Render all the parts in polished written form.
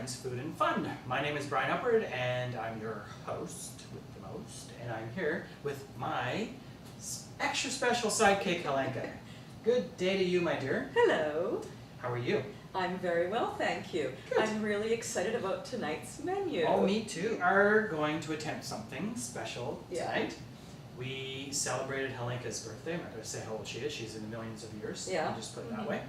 Brian's Food and Fun. My name is Brian Upward, and I'm your host with the most, and I'm here with my extra special sidekick, Helenka. Good day to you, my dear. Hello. How are you? I'm very well, thank you. Good. I'm really excited about tonight's menu. Oh, me too. We are going to attempt something special tonight. We celebrated Helenka's birthday. I'm not going to say how old she is. She's in the millions of years. Yeah. I'll just put it that way.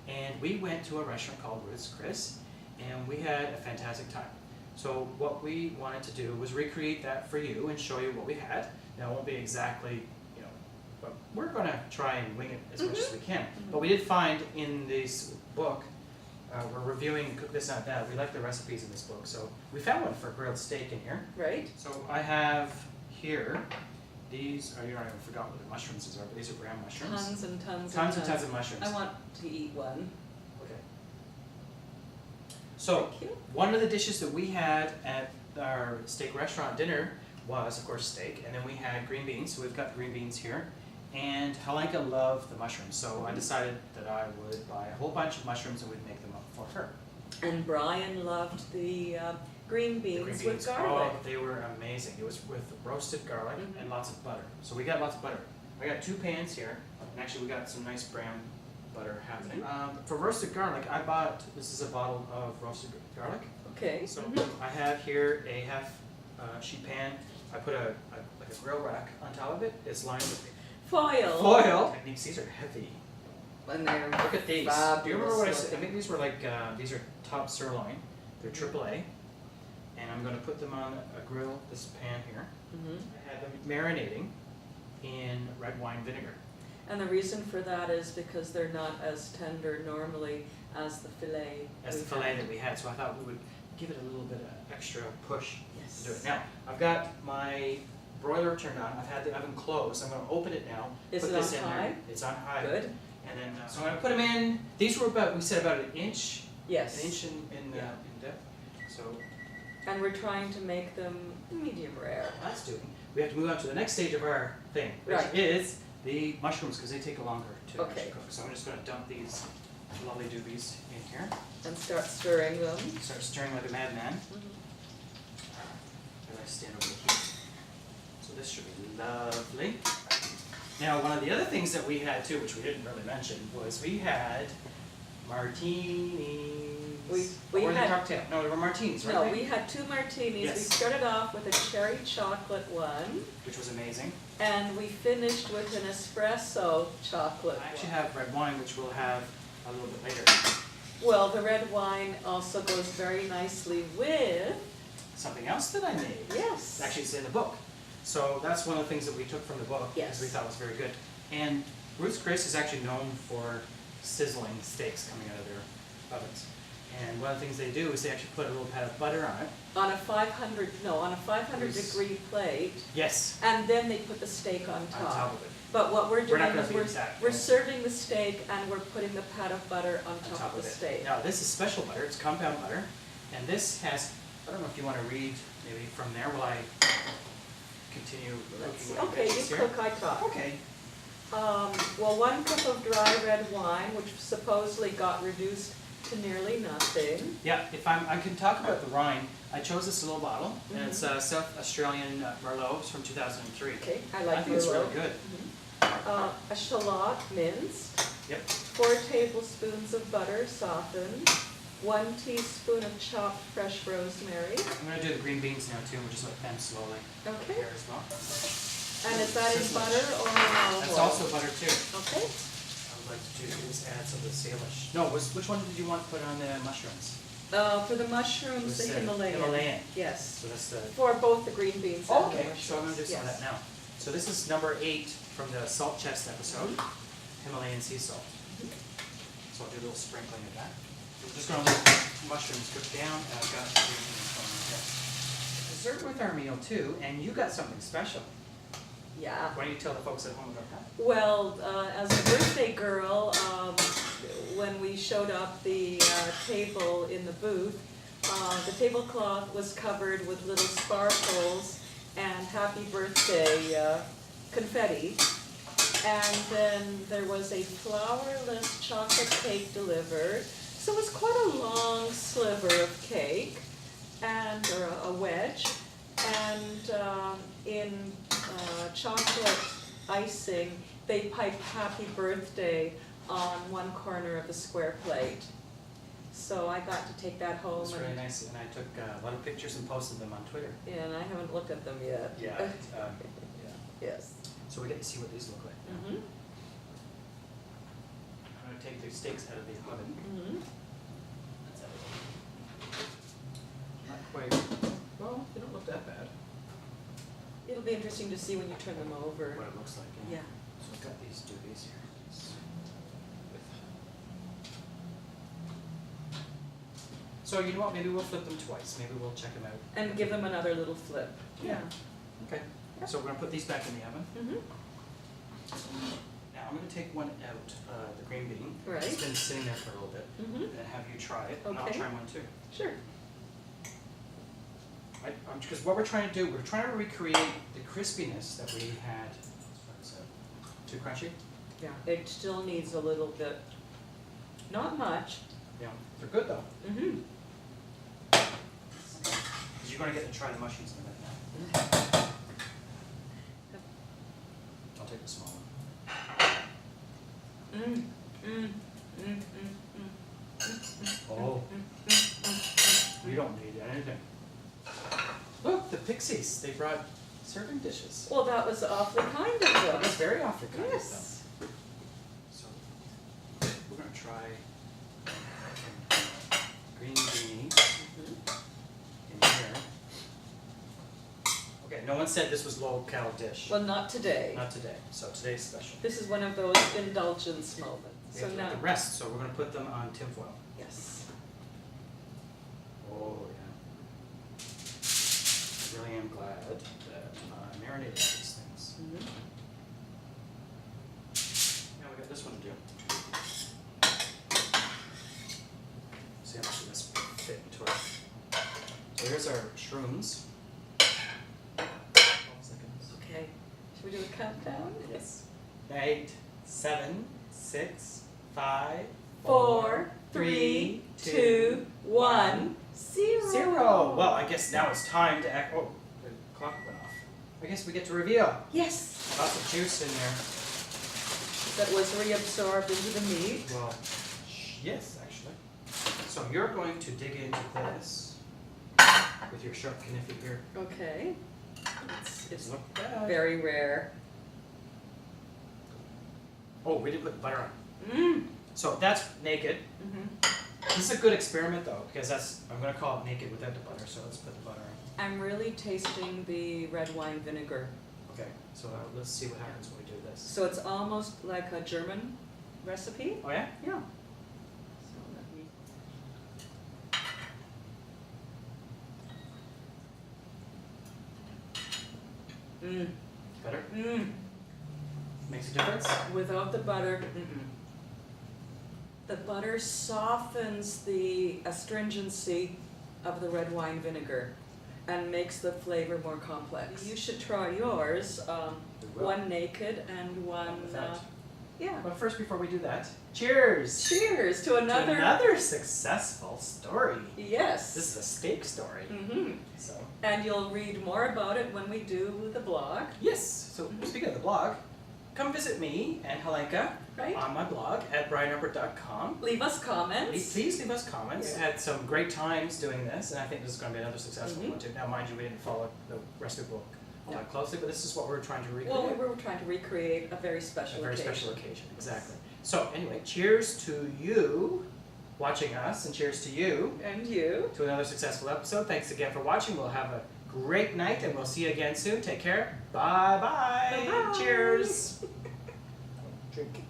And we went to a restaurant called Ruth's Chris, and we had a fantastic time. So what we wanted to do was recreate that for you and show you what we had. Now it won't be exactly, but we're going to try and wing it as much as we can. But we did find in this book, we're reviewing Cook This Not That. We like the recipes in this book, so we found one for grilled steak in here. Right. So I have here these. I even forgot what the mushrooms are, but these are brown mushrooms. Tons and tons and tons of mushrooms. I want to eat one. Okay. So Thank you. one of the dishes that we had at our steak restaurant dinner was, of course, steak, and then we had green beans. So we've got green beans here, and Helenka loved the mushrooms, so I decided that I would buy a whole bunch of mushrooms and we'd make them up for her. And Brian loved the green beans, The green beans, with garlic. oh, they were amazing. It was with roasted garlic and lots of butter. So we got lots of butter. I got 2 pans here, and actually we got some nice brown butter happening. For roasted garlic, I bought, this is a bottle of roasted garlic. Okay. So I have here a half sheet pan. I put like a grill rack on top of it. It's lined with Foil. foil. Techniques, these are heavy. And they're Look at these. Do you remember what I said? I looking. think these were like, these are top sirloin. They're AAA. And I'm going to put them on a grill, this pan here. I had them marinating in red wine vinegar. And the reason for that is because they're not as tender normally as the fillet. That's the we've fillet had. that we had, so I thought we would give it a little bit of extra push Yes. to do it. Now, I've got my broiler turned on. I've had the oven closed. I'm going to open it now. Is put it this on in high? there. It's on high. Good. And then, so I'm going to put them in. These were about, we said about an inch Yes. in Yeah. depth. So And we're trying to make them medium rare. that's doing. We have to move on to the next stage of our thing, which Right. is the mushrooms, because they take longer to Okay. actually cook. So I'm just going to dump these lovely doobies in here. And start stirring them. Start stirring like a madman. As I stand over the heat. So this should be lovely. Now, one of the other things that we had too, which we didn't really mention, was we had martinis. We or the had- cocktail. No, they were martinis, right? No, we had 2 martinis. We Yes. started off with a cherry chocolate one, Which was amazing. and we finished with an espresso chocolate I actually one. have red wine, which we'll have a little bit later. Well, the red wine also goes very nicely with, Something else that I made. yes. Actually, it's in the book. So that's one of the things that we took from the book because we Yes. thought was very good. And Ruth's Chris is actually known for sizzling steaks coming out of their ovens. And one of the things they do is they actually put a little pat of butter on it. On a 500 Yes. degree plate, Yes, and then they put the steak on on top. top of it. But what we're We're doing not gonna is beat that. we're serving the steak and we're putting the pat of butter on On top of the it. steak. Now this is special butter. It's compound butter, and this has. I don't know if you want to read maybe from there while I continue Let's see. cooking. what Okay, you gets here. cook, I talk. Okay. Well, 1 cup of dry red wine, which supposedly got reduced to nearly nothing. Yeah, I can talk about the Rhine. I chose this little bottle, and it's South Australian Merlot. It's from 2003. Okay, I I like think it's really Merlot. good. A shallot minced. Yep. 4 tablespoons of butter softened. 1 teaspoon of chopped fresh rosemary. I'm going to do the green beans now too. We'll just let them slowly Okay. prepare as well. And is that in Sizzling. butter or in olive oil? That's also butter too. Okay. I would like to do is add some of the Salish. No, which one did you want to put on the mushrooms? For the mushrooms, This, the Himalayan. Himalayan. Yes. So that's the. For both the green beans and the Okay, mushrooms. so I'm going to do some of that Yes. now. So this is number 8 from the salt chest episode, Himalayan sea salt. So I'll do a little sprinkling of that. We're just going to let the mushrooms cook down, and I've got the green beans going on here. Dessert with our meal too, and you got something special. Yeah. Why don't you tell the folks at home about that? Well, as a birthday girl, when we showed up the table in the booth, the tablecloth was covered with little sparkles and happy birthday confetti. And then there was a flourless chocolate cake delivered. So it's quite a long sliver of cake, or a wedge, and in chocolate icing, they pipe "Happy Birthday" on one corner of the square plate. So I got to take that It home, was really nice, and I took a lot of pictures and posted them on Twitter. and I haven't looked at them yet. Yeah. Yes. So we get to see what these look like. Mm-hmm. I'm gonna take the steaks out of the oven. Mm-hmm. That's everything. Not quite. Well, they don't look that bad. It'll be interesting to see when you turn them over. What it looks like. Yeah. So I've got these doobies here. So you know what? Maybe we'll flip them twice. Maybe we'll check them out. And give them another little flip. Yeah. Okay. So we're gonna put these back in the oven. Mm-hmm. Now I'm gonna take one out, the green bean. Right. It's been sitting there for a little bit. Mm-hmm. And have you try it, and I'll Okay. try one too. Sure. Because what we're trying to do, we're trying to recreate the crispiness that we had. What's that? Too crunchy? Yeah. It still needs a little bit. Not much. Yeah. They're good though. Mm-hmm. Because you're gonna get to try the mushrooms in a minute now. I'll take the small one. Mm. Mm. Mm. Mm. Oh, you don't need anything. Look, the Pixies, they brought serving dishes. Well, that was awfully kind of That them. was very awfully kind of them. Yes. So, we're gonna try green beans Mhm. in here. Okay, no one said this was low-cal dish. Well, not today. Not today, so today's special. This is one of those indulgence moments. We So have to now, let the rest, so we're gonna put them on tinfoil. yes. Oh, yeah. I really am glad that I marinated these things. Mhm. Now we got this one to do. See how much of this fit into our. So here's our shrooms. 12 seconds. Okay. Should we do a countdown? Yes. 8, 7, 6, 5, 4, 3, 2, 1, 0. 0. Well, I guess now it's time to act. Oh, the clock went off. I guess we get to reveal. Yes. Lots of juice in there. That was reabsorbed into the meat. Well, yes, actually. So you're going to dig into this with your sharp knife here. Okay. It's Doesn't look bad. very rare. Oh, we didn't put the butter on. Mm. So that's naked. Mm-hmm. This is a good experiment though, because I'm going to call it naked without the butter. So let's put the butter on. I'm really tasting the red wine vinegar. Okay. So let's see what happens when we do this. So it's almost like a German recipe. Oh yeah. Yeah. So let me. Mm. Better. Mm. Makes a difference. Without the butter, the butter softens the astringency of the red wine vinegar and makes the flavor more complex. You should try yours, We will. one naked and one, Without. yeah. But first, before we do that, cheers! Cheers to To another. another successful story. Yes. This is a steak story. Mm-hmm. So. And you'll read more about it when we do the blog, Yes. So speaking of the blog, come visit me and Helenka right? on my blog at brianupper.com. Leave us comments. Please leave us comments. Yeah. Had some great times doing this, and I think this is going to be another successful Mhm. one too. Now, mind you, we didn't follow the rest of the book all that closely, but this is what we're trying to recreate. Well, we were trying to recreate a very special A very occasion. special occasion, exactly. So anyway, cheers to you watching us, and cheers to you And you. to another successful episode. Thanks again for watching. We'll have a great night, and we'll see you again soon. Take care. Bye-bye. Bye-bye. Cheers. Drink.